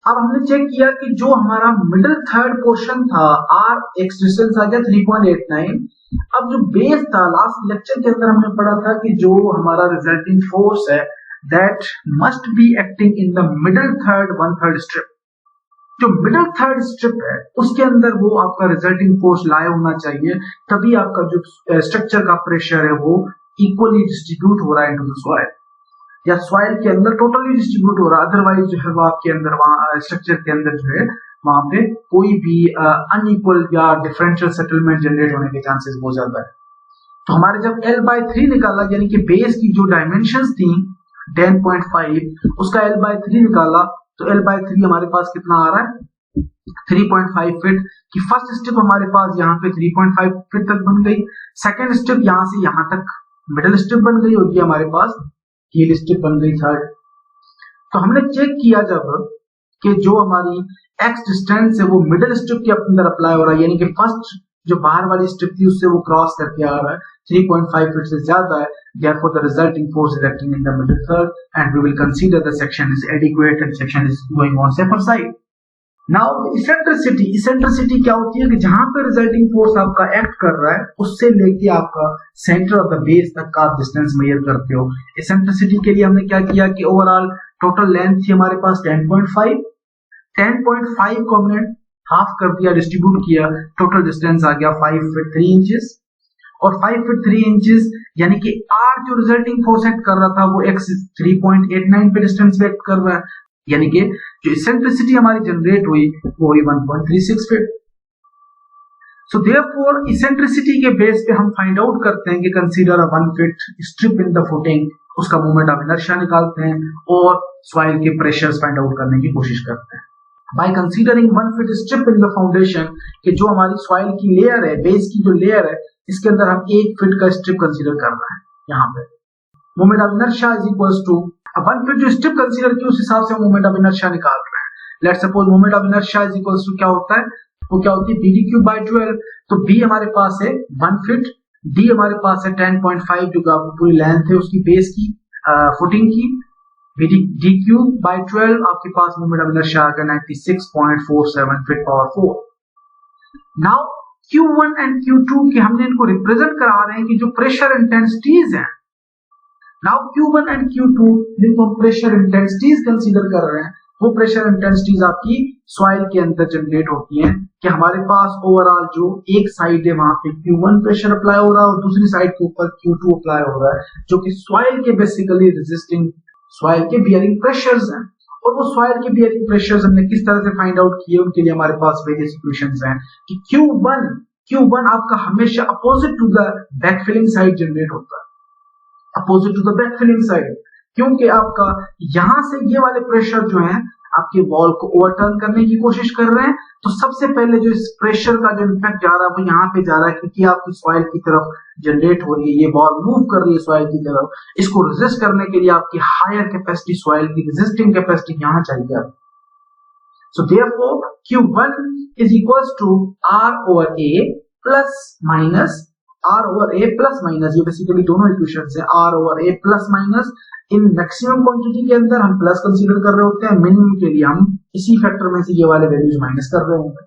अब हमने चेक किया कि जो हमारा मिडिल थर्ड पोर्शन था आर एक्स डिस्टेंस आ गया 3.89। अब जो बेस था लास्ट लेक्चर के अंदर हमने पढ़ा था कि जो हमारा रिजल्टिंग फोर्स है that must be acting in the middle third 1/3 strip। जो मिडिल थर्ड स्ट्रिप है उसके अंदर वो आपका रिजल्टिंग फोर्स लाए होना चाहिए, तभी आपका जो स्ट्रक्चर का प्रेशर है वो इक्वली डिस्ट्रीब्यूट हो रहा है इनटू द सॉइल, या सॉइल के अंदर टोटली डिस्ट्रीब्यूट हो रहा है। अदरवाइज जो है वो आपके अंदर वहां स्ट्रक्चर के अंदर जो है वहां पे कोई भी अनइक्वल या डिफरेंशियल सेटलमेंट जनरेट होने के चांसेस बहुत ज्यादा है। तो हमारे जब L/3 निकाला, यानी कि बेस की जो डायमेंशंस थी 10.5, उसका L/3 निकाला तो L/3 हमारे पास कितना आ रहा है 3.5 फीट की। फर्स्ट स्टेप हमारे पास यहाँ पे 3.5 फीट तक बन गई, सेकेंड स्टेप यहाँ से यहाँ तक मिडिल स्टेप बन गई, और ये हमारे पास हील स्टेप बन गई थर्ड। तो हमने चेक किया जब कि जो हमारी एक्स डिस्टेंस है वो मिडिल स्टेप के अंदर अप्लाई हो रहा है, यानी कि फर्स्ट जो बाहर वाली स्ट्रिप थी उससे वो क्रॉस करके आ रहा है, 3.5 फीट से ज्यादा है। Therefore, the resulting force is acting in the middle third, and we will consider the section is adequate and section is going on safer side. Now eccentricity क्या होती है कि जहां पे रिजल्टिंग फोर्स आपका एक्ट कर रहा है उससे लेके आपका सेंटर ऑफ द बेस तक का आप डिस्टेंस मेजर करते हो। इसेंट्रिसिटी के लिए हमने क्या किया कि ओवरऑल टोटल लेंथ थी हमारे पास 10.5 को हमने हाफ कर दिया, डिस्ट्रीब्यूट किया, टोटल डिस्टेंस आ गया 5 फीट 3 इंचेस। और 5 फीट 3 इंचेस यानी कि आर जो रिजल्टिंग फोर्स एक्ट कर रहा था वो एक्स 3.89 पे डिस्टेंस पे एक्ट कर रहा है, यानी कि जो इसेंट्रिसिटी हमारी जनरेट हुई वो हुई 1.36 फीट। सो देयरफॉर इसेंट्रिसिटी के बेस पे हम फाइंड आउट करते हैं कि consider a 1 feet strip in the footing, उसका मोमेंट ऑफ इनर्शिया निकालते हैं और सॉइल के प्रेशर्स फाइंड आउट करने की कोशिश करते हैं। By considering 1 feet strip in the foundation, कि जो हमारी सॉइल की लेयर है, बेस की जो लेयर है, इसके अंदर हम 1 फीट का स्ट्रिप कंसीडर कर रहे हैं। यहाँ पे moment of inertia is equals to 1 feet जो स्ट्रिप कंसीडर की उस हिसाब से मोमेंट ऑफ इनर्शिया निकाल रहे हैं। Let's suppose moment of inertia is equals to क्या होता है, वो क्या होती है BD क्यूब बाय 12। तो B हमारे पास है 1 फीट, D हमारे पास है 10.5 जो आपकी पूरी लेंथ है उसकी बेस की फुटिंग की, D क्यूब बाय 12 आपके पास मोमेंट ऑफ इनर्शिया आ गया 96.47 feet power 4। Now Q1 and Q2 के हमने इनको रिप्रेजेंट करा रहे हैं कि जो प्रेशर इंटेंसिटीज हैं। नाउ Q1 एंड Q2 जिनको हम प्रेशर इंटेंसिटीज कंसीडर कर रहे हैं, वो प्रेशर इंटेंसिटीज आपकी सॉइल के अंदर जनरेट होती हैं कि हमारे पास ओवरऑल जो एक साइड है वहां पे Q1 प्रेशर अप्लाई हो रहा है और दूसरी साइड के ऊपर Q2 अप्लाई हो रहा है, जो कि सॉइल के बेसिकली रेजिस्टिंग सॉइल के बियरिंग प्रेशर्स हैं। और वो सॉइल के बियरिंग प्रेशर्स हमने किस तरह से फाइंड आउट किए, उनके लिए हमारे पास वेरियस इक्वेशंस हैं कि Q1 आपका हमेशा opposite to the backfilling side generate होता है, opposite to the backfilling side, क्योंकि आपका यहां से ये वाले प्रेशर जो है आपके वॉल को ओवरटर्न करने की कोशिश कर रहे हैं। तो सबसे पहले जो इस प्रेशर का जो इम्पैक्ट जा रहा है वो यहाँ पे जा रहा है, क्योंकि आपकी सॉइल की तरफ जनरेट हो रही है, ये वॉल मूव कर रही है सॉइल की तरफ। इसको रेजिस्ट करने के लिए आपकी हायर कैपेसिटी सॉइल की रेजिस्टिंग कैपेसिटी यहाँ चाहिए। So therefore Q1 is equals to R over A plus minus R over A plus minus, ये बेसिकली दोनों इक्वेशंस है, R over A plus minus. इन मैक्सिमम क्वांटिटी के अंदर हम प्लस कंसीडर कर रहे होते हैं, मिनिमम के लिए हम इसी फैक्टर में से ये वाले वैल्यूज माइनस कर रहे होंगे।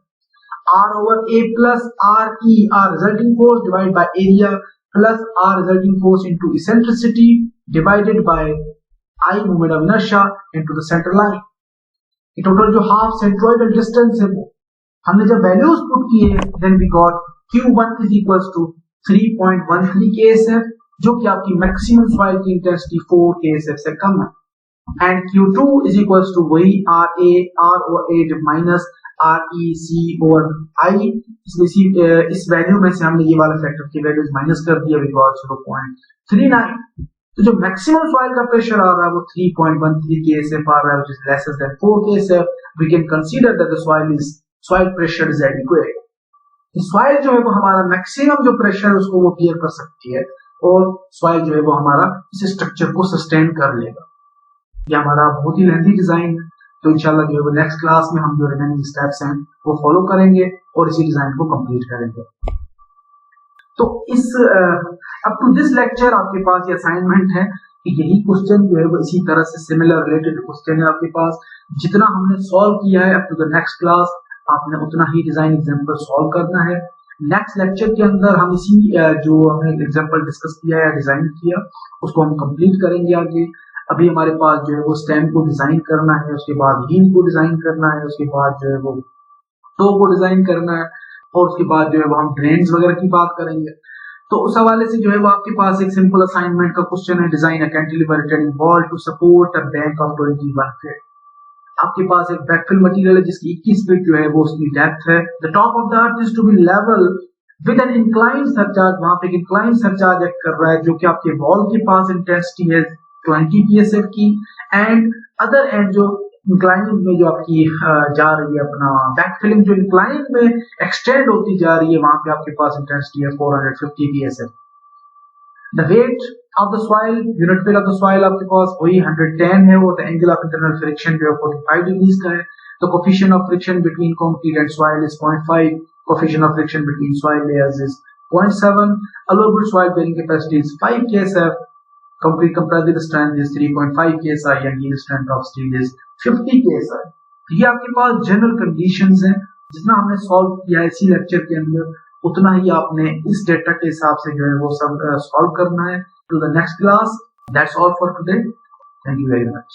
R over A plus RE, R resulting force divide by area plus R resulting force into eccentricity divided by I moment of inertia into the centre line. ये टोटल जो half centroidal distance है वो हमने जब values put किए, then we got Q1 is equals to 3.13 KSF, जो कि आपकी मैक्सिमम सॉइल की इंटेंसिटी 4 KSF से कम है। And Q2 is equals to वही R over A minus REC over I। इस वैल्यू में से हमने ये वाला फैक्टर की वैल्यूज माइनस कर दिया, वी गॉट 0.39। तो जो मैक्सिमम सॉइल का प्रेशर आ रहा है वो 3.13 KSF आ रहा है, which is lesser than 4 KSF. We can consider that the soil pressure is adequate. Soil जो है वो हमारा मैक्सिमम जो प्रेशर है उसको वो बियर कर सकती है और सॉइल जो है वो हमारा इस स्ट्रक्चर को सस्टेन कर लेगा। ये हमारा बहुत ही लेंथी डिजाइन है, तो इंशाल्लाह जो है वो नेक्स्ट क्लास में हम जो रिमेनिंग स्टेप्स हैं वो फॉलो करेंगे और इसी डिजाइन को कंप्लीट करेंगे। तो इस अप टू दिस लेक्चर आपके पास ये असाइनमेंट है कि यही क्वेश्चन जो है वो इसी तरह से सिमिलर रिलेटेड क्वेश्चन है आपके पास। जितना हमने सॉल्व किया है up to the next class आपने उतना ही डिजाइन एग्जांपल सॉल्व करना है। नेक्स्ट लेक्चर के अंदर हम इसी जो हमने एग्जांपल डिस्कस किया या डिजाइन किया उसको हम कंप्लीट करेंगे आगे। अभी हमारे पास जो है वो स्टेम को डिजाइन करना है, उसके बाद हील को डिजाइन करना है, उसके बाद जो है वो टो को डिजाइन करना है और उसके बाद जो है वो हम ड्रेन्स वगैरह की बात करेंगे। तो उस हवाले से जो है वो आपके पास एक सिंपल असाइनमेंट का क्वेश्चन है, design a cantilever returning wall to support a bank of 21 feet. आपके पास एक बैकफिल मटेरियल है जिसकी 21 फीट जो है वो उसकी डेप्थ है। The top of the earth is to be level with an incline surcharge, वहां पे एक इंक्लाइन सरचार्ज एक्ट कर रहा है जो कि आपके वॉल के पास इंटेंसिटी है 20 PSF की, एंड अदर एंड जो इंक्लाइनिंग में जो आपकी जा रही है अपना बैकफिलिंग जो इंक्लाइन में एक्सटेंड होती जा रही है वहां पे आपके पास इंटेंसिटी है 450 PSF। The wait of the soil, unit weight of the soil आपके पास वही 110 है और the angle of internal friction जो है 45 डिग्रीज का है। तो coefficient of friction between concrete and soil is 0.5, coefficient of friction between soil layers is 0.7, allowable soil bearing capacity is 5 KSF, concrete compressive strength is 3.5 KSI and yield strength of steel is 50 KSI। ये आपके पास general conditions हैं, जितना हमने solve किया है इसी lecture के अंदर उतना ही आपने इस डेटा के हिसाब से जो है वो सब सॉल्व करना है। To the next class, that's all for today, thank you very much.